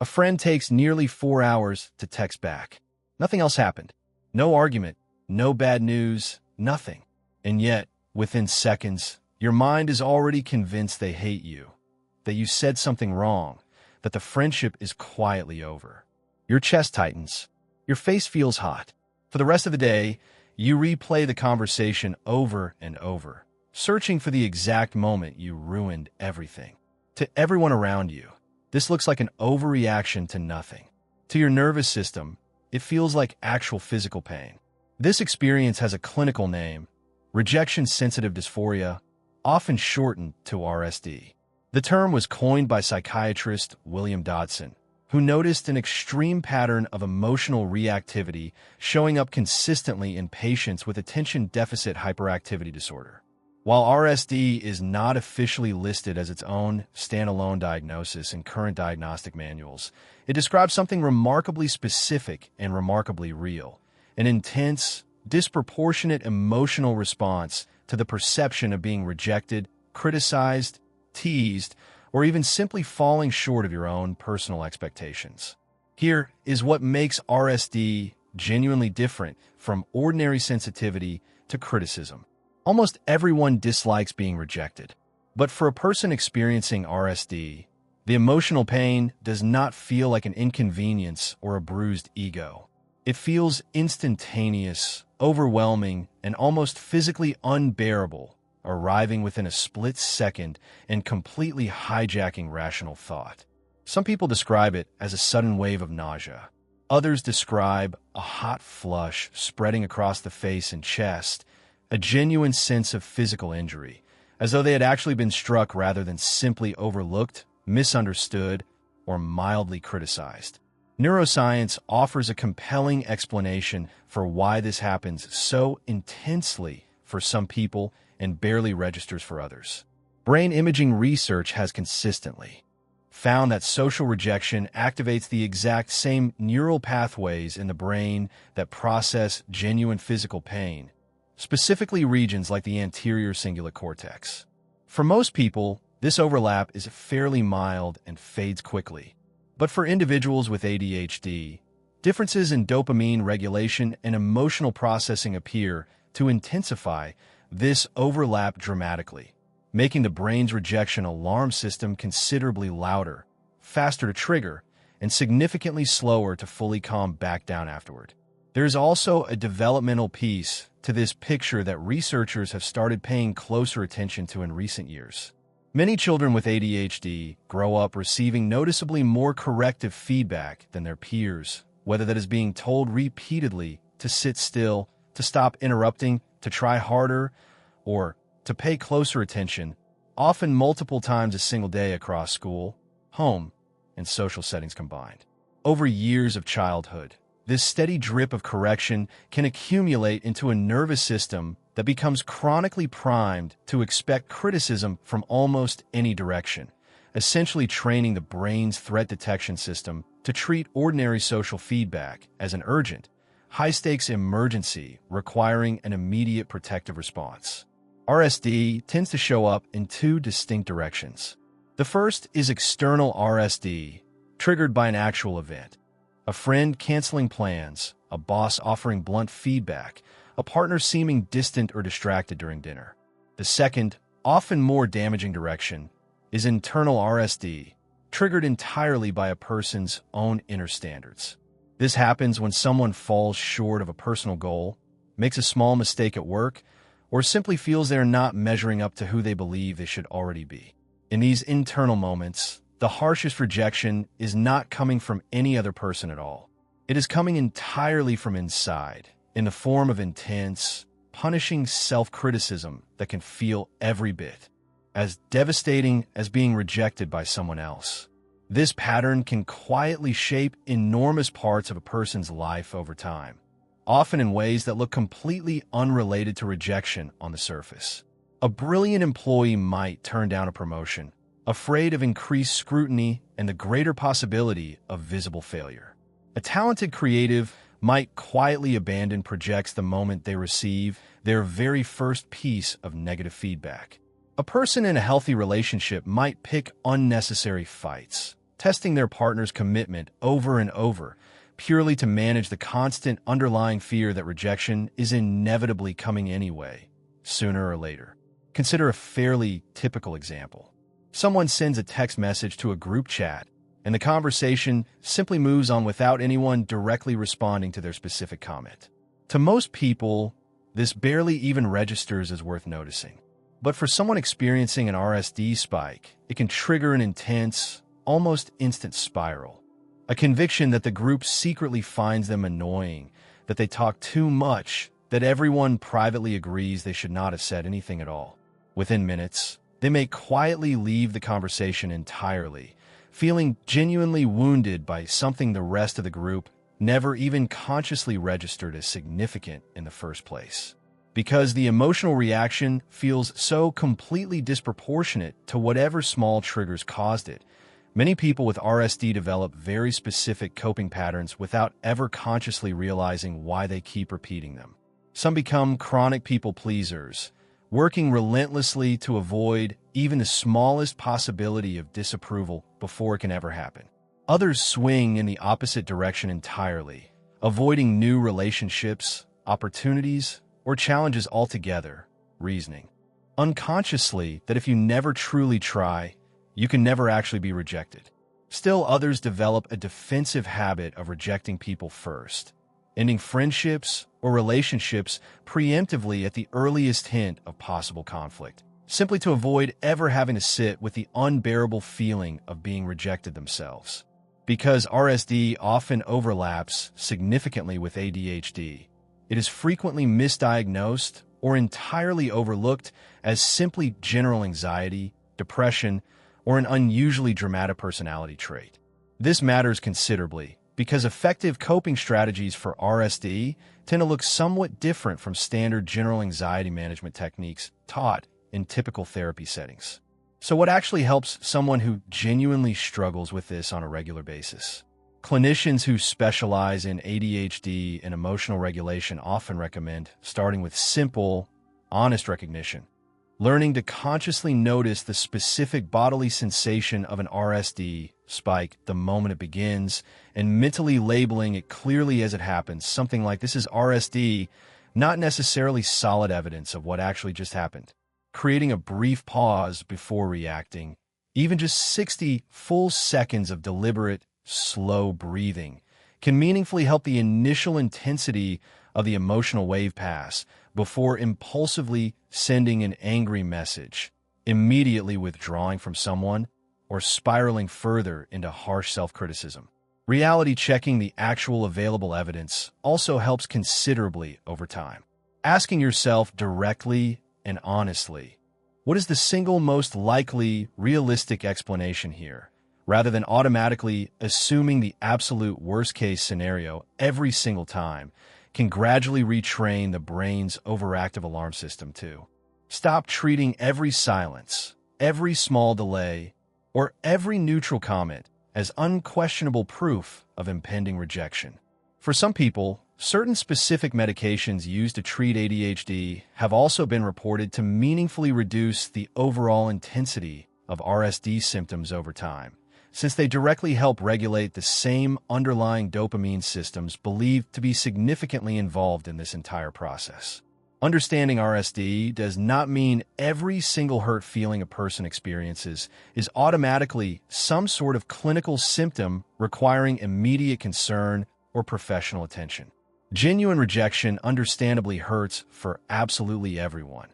A friend takes nearly 4 hours to text back. Nothing else happened. No argument, no bad news, nothing. And yet, within seconds, your mind is already convinced they hate you, that you said something wrong, that the friendship is quietly over. Your chest tightens. Your face feels hot. For the rest of the day, you replay the conversation over and over, searching for the exact moment you ruined everything. To everyone around you, this looks like an overreaction to nothing. To your nervous system, it feels like actual physical pain. This experience has a clinical name, Rejection Sensitive Dysphoria, often shortened to RSD. The term was coined by psychiatrist William Dodson, who noticed an extreme pattern of emotional reactivity showing up consistently in patients with attention deficit hyperactivity disorder. While RSD is not officially listed as its own standalone diagnosis in current diagnostic manuals, it describes something remarkably specific and remarkably real: an intense, disproportionate emotional response to the perception of being rejected, criticized, teased, or even simply falling short of your own personal expectations. Here is what makes RSD genuinely different from ordinary sensitivity to criticism. Almost everyone dislikes being rejected. But for a person experiencing RSD, the emotional pain does not feel like an inconvenience or a bruised ego. It feels instantaneous, overwhelming, and almost physically unbearable, arriving within a split second and completely hijacking rational thought. Some people describe it as a sudden wave of nausea. Others describe a hot flush spreading across the face and chest, a genuine sense of physical injury, as though they had actually been struck rather than simply overlooked, misunderstood, or mildly criticized. Neuroscience offers a compelling explanation for why this happens so intensely for some people and barely registers for others. Brain imaging research has consistently found that social rejection activates the exact same neural pathways in the brain that process genuine physical pain, specifically regions like the anterior cingulate cortex. For most people, this overlap is fairly mild and fades quickly. But for individuals with ADHD, differences in dopamine regulation and emotional processing appear to intensify this overlap dramatically, making the brain's rejection alarm system considerably louder, faster to trigger, and significantly slower to fully calm back down afterward. There is also a developmental piece to this picture that researchers have started paying closer attention to in recent years. Many children with ADHD grow up receiving noticeably more corrective feedback than their peers, whether that is being told repeatedly to sit still, to stop interrupting, to try harder, or to pay closer attention, often multiple times a single day across school, home, and social settings combined. Over years of childhood, this steady drip of correction can accumulate into a nervous system that becomes chronically primed to expect criticism from almost any direction, essentially training the brain's threat detection system to treat ordinary social feedback as an urgent, high-stakes emergency requiring an immediate protective response. RSD tends to show up in two distinct directions. The first is external RSD, triggered by an actual event: a friend canceling plans, a boss offering blunt feedback, a partner seeming distant or distracted during dinner. The second, often more damaging direction, is internal RSD, triggered entirely by a person's own inner standards. This happens when someone falls short of a personal goal, makes a small mistake at work, or simply feels they're not measuring up to who they believe they should already be. In these internal moments, the harshest rejection is not coming from any other person at all. It is coming entirely from inside, in the form of intense, punishing self-criticism that can feel every bit as devastating as being rejected by someone else. This pattern can quietly shape enormous parts of a person's life over time, often in ways that look completely unrelated to rejection on the surface. A brilliant employee might turn down a promotion, afraid of increased scrutiny and the greater possibility of visible failure. A talented creative might quietly abandon projects the moment they receive their very first piece of negative feedback. A person in a healthy relationship might pick unnecessary fights, testing their partner's commitment over and over, purely to manage the constant underlying fear that rejection is inevitably coming anyway, sooner or later. Consider a fairly typical example. Someone sends a text message to a group chat, and the conversation simply moves on without anyone directly responding to their specific comment. To most people, this barely even registers as worth noticing. But for someone experiencing an RSD spike, it can trigger an intense, almost instant spiral. A conviction that the group secretly finds them annoying, that they talk too much, that everyone privately agrees they should not have said anything at all. Within minutes, they may quietly leave the conversation entirely, feeling genuinely wounded by something the rest of the group never even consciously registered as significant in the first place. Because the emotional reaction feels so completely disproportionate to whatever small triggers caused it, many people with RSD develop very specific coping patterns without ever consciously realizing why they keep repeating them. Some become chronic people pleasers, working relentlessly to avoid even the smallest possibility of disapproval before it can ever happen. Others swing in the opposite direction entirely, avoiding new relationships, opportunities, or challenges altogether, reasoning unconsciously that if you never truly try, you can never actually be rejected. Still, others develop a defensive habit of rejecting people first, ending friendships or relationships preemptively at the earliest hint of possible conflict, simply to avoid ever having to sit with the unbearable feeling of being rejected themselves. Because RSD often overlaps significantly with ADHD, it is frequently misdiagnosed or entirely overlooked as simply general anxiety, depression, or an unusually dramatic personality trait. This matters considerably because effective coping strategies for RSD tend to look somewhat different from standard general anxiety management techniques taught in typical therapy settings. So what actually helps someone who genuinely struggles with this on a regular basis? Clinicians who specialize in ADHD and emotional regulation often recommend starting with simple, honest recognition, learning to consciously notice the specific bodily sensation of an RSD spike the moment it begins, and mentally labeling it clearly as it happens, something like "this is RSD," not necessarily solid evidence of what actually just happened. Creating a brief pause before reacting, even just 60 full seconds of deliberate, slow breathing, can meaningfully help the initial intensity of the emotional wave pass before impulsively sending an angry message, immediately withdrawing from someone, or spiraling further into harsh self-criticism. Reality checking the actual available evidence also helps considerably over time. Asking yourself directly and honestly, what is the single most likely, realistic explanation here, rather than automatically assuming the absolute worst-case scenario every single time, can gradually retrain the brain's overactive alarm system too. Stop treating every silence, every small delay, or every neutral comment as unquestionable proof of impending rejection. For some people, certain specific medications used to treat ADHD have also been reported to meaningfully reduce the overall intensity of RSD symptoms over time, since they directly help regulate the same underlying dopamine systems believed to be significantly involved in this entire process. Understanding RSD does not mean every single hurt feeling a person experiences is automatically some sort of clinical symptom requiring immediate concern or professional attention. Genuine rejection understandably hurts for absolutely everyone,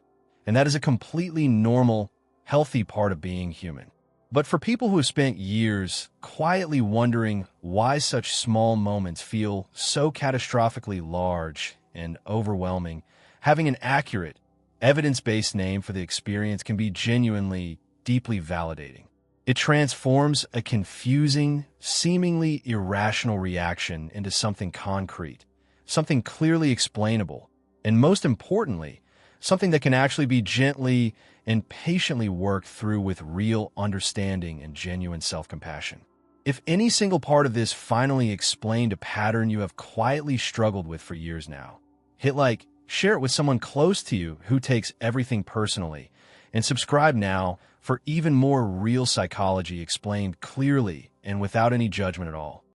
and that is a completely normal, healthy part of being human. But for people who have spent years quietly wondering why such small moments feel so catastrophically large and overwhelming, having an accurate, evidence-based name for the experience can be genuinely, deeply validating. It transforms a confusing, seemingly irrational reaction into something concrete, something clearly explainable, and most importantly, something that can actually be gently and patiently worked through with real understanding and genuine self-compassion. If any single part of this finally explained a pattern you have quietly struggled with for years now, hit like, share it with someone close to you who takes everything personally, and subscribe now for even more real psychology explained clearly and without any judgment at all.